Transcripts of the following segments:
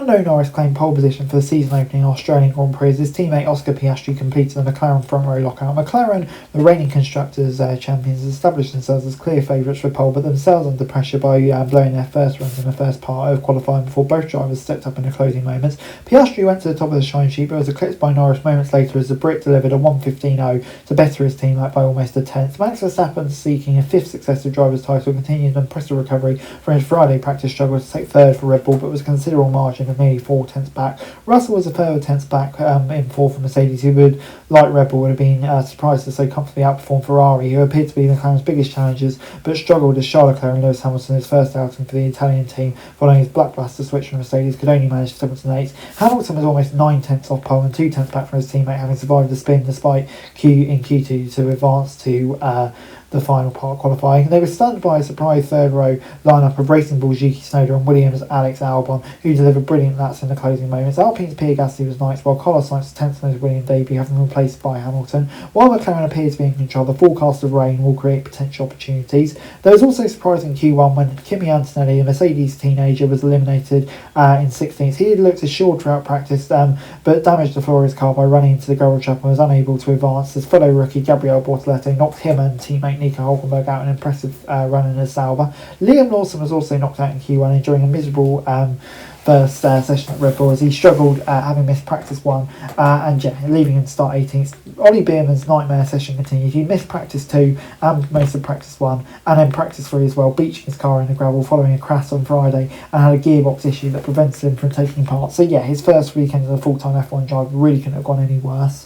Lando Norris claimed pole position for the season opening Australian Grand Prix as his teammate Ausgp completed the McLaren front row lockout. McLaren, the reigning constructors champions, established themselves as clear favourites for pole, but themselves under pressure by blowing their first runs in the first part of qualifying before both drivers stepped up in the closing moments. Piastri went to the top of the shine sheet but was eclipsed by Norris moments later as the Brit delivered a 1:15.0 to better his teammate by almost a tenth. Max Verstappen, seeking a fifth successive driver's title, continued an impressive recovery from his Friday practice struggle to take third for Red Bull, but was a considerable margin of nearly 4 tenths back. Russell was a further tenths back in fourth for Mercedes, who would, like Red Bull, would have been surprised to so comfortably outperform Ferrari, who appeared to be McLaren's biggest challengers, but struggled as Charles Leclerc and Lewis Hamilton, his first outing for the Italian team following his blackluster switch from Mercedes, could only manage 7th and 8th. Hamilton was almost 9 tenths off pole and 2 tenths back from his teammate, having survived the spin despite Q2 to advance to the final part of qualifying. They were stunned by a surprise third row lineup of Racing Bull's Yuki Tsunoda and Williams' Alex Albon, who delivered brilliant laps in the closing moments. Alpine's Pierre Gasly was ninth, while Carlos Sainz was 10th in his Williams debut, having been replaced by Hamilton. While McLaren appears to be in control, the forecast of rain will create potential opportunities. There was also surprising Q1 when Kimi Antonelli, a Mercedes teenager, was eliminated in 16th. He had looked assured throughout practice, but damaged the floor of his car by running into the gravel trap and was unable to advance as fellow rookie Gabriel Bortoleto knocked him and teammate Nico Hulkenberg out an impressive run in a Sauber. Liam Lawson was also knocked out in Q1 enduring a miserable first session at Red Bull as he struggled having missed practice 1 and leaving him to start 18th. Ollie Beerman's nightmare session continued. He missed practice 2 and most of practice 1 and then practice 3 as well, beaching his car in the gravel following a crash on Friday and had a gearbox issue that prevented him from taking part. So his first weekend as a full-time F1 driver really couldn't have gone any worse.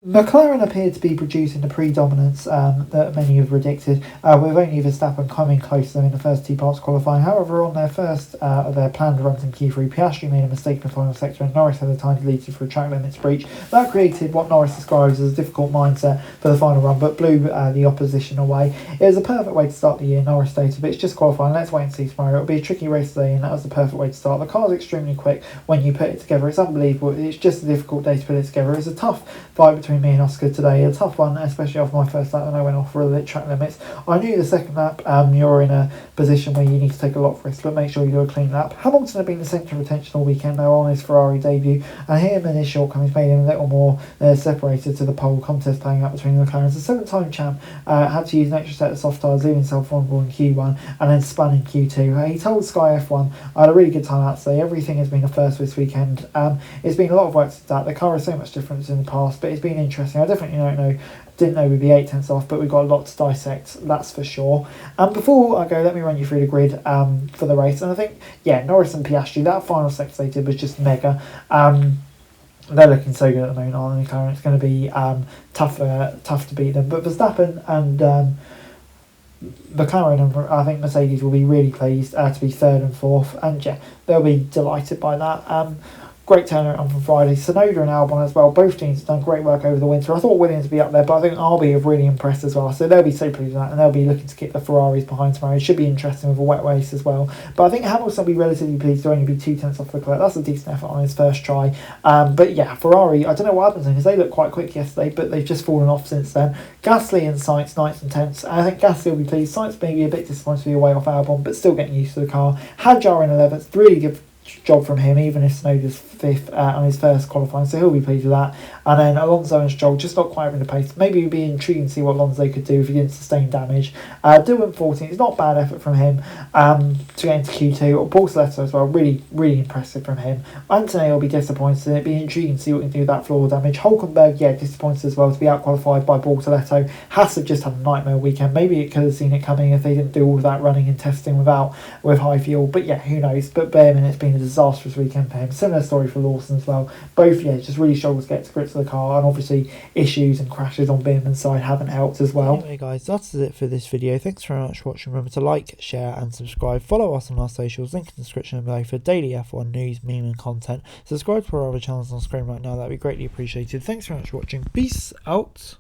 McLaren appeared to be producing the predominance that many have predicted, with only Verstappen coming close to them in the first 2 parts of qualifying. However, on their first of their planned runs in Q3, Piastri made a mistake in the final sector and Norris had the time deleted for a track limits breach. That created what Norris describes as a difficult mindset for the final run, but blew the opposition away. It was a perfect way to start the year, Norris stated, but it's just qualifying. Let's wait and see tomorrow. It'll be a tricky race today, and that was the perfect way to start. The car's extremely quick when you put it together. It's unbelievable. It's just a difficult day to put it together. It's a tough fight between me and Oscar today, a tough one, especially after my first lap when I went off for the track limits. I knew the second lap you're in a position where you need to take a lot of risks, but make sure you do a clean lap. Hamilton had been the centre of attention all weekend though on his Ferrari debut, and him and his shortcomings made him a little more separated to the pole contest playing out between the McLarens. The 7th-time champ had to use an extra set of soft tyres, leaving himself vulnerable in Q1 and then spun in Q2. He told Sky F1, "I had a really good time out today. Everything has been a first this weekend. It's been a lot of work to that. The car is so much different in the past, but it's been interesting. I definitely didn't know we'd be 8 tenths off, but we've got a lot to dissect, that's for sure." And before I go, let me run you through the grid for the race. And I think, Norris and Piastri, that final sector they did was just mega. They're looking so good at the moment, aren't they, McLaren? It's going to be tough to beat them. But Verstappen and McLaren and I think Mercedes will be really pleased to be 3rd and 4th, and they'll be delighted by that. Great turnaround from Friday. Tsunoda and Albon as well. Both teams have done great work over the winter. I thought Williams would be up there, but I think RB have really impressed as well. So they'll be so pleased with that, and they'll be looking to kick the Ferraris behind tomorrow. It should be interesting with a wet race as well. But I think Hamilton will be relatively pleased to only be 2 tenths off Leclerc. That's a decent effort on his first try. But Ferrari, I don't know what happened to them because they looked quite quick yesterday, but they've just fallen off since then. Gasly and Sainz, 9th and 10th. I think Gasly will be pleased. Sainz may be a bit disappointed to be away off Albon, but still getting used to the car. Hadjar in 11th. Really good job from him, even if Snowden's 5th on his first qualifying, so he'll be pleased with that. And then Alonso and Stroll just not quite having the pace. Maybe it'd be intriguing to see what Alonso could do if he didn't sustain damage. Dillon 14th, it's not a bad effort from him to get into Q2. Bortoleto as well, really, really impressive from him. Antonelli will be disappointed. It'd be intriguing to see what he can do with that floor damage. Hulkenberg, disappointed as well to be out qualified by Bortoleto. Haas have just had a nightmare weekend. Maybe it could have seen it coming if they didn't do all of that running and testing with high fuel. But who knows? But Behrman, it's been a disastrous weekend for him. Similar story for Lawson as well. Both, just really struggled to get to grips with the car, and obviously issues and crashes on Behrman's side haven't helped as well. Anyway guys, that's it for this video. Thanks very much for watching. Remember to like, share and subscribe. Follow us on our socials, link in the description below for daily F1 news, meme and content. Subscribe to our other channels on screen right now, that'd be greatly appreciated. Thanks very much for watching. Peace out.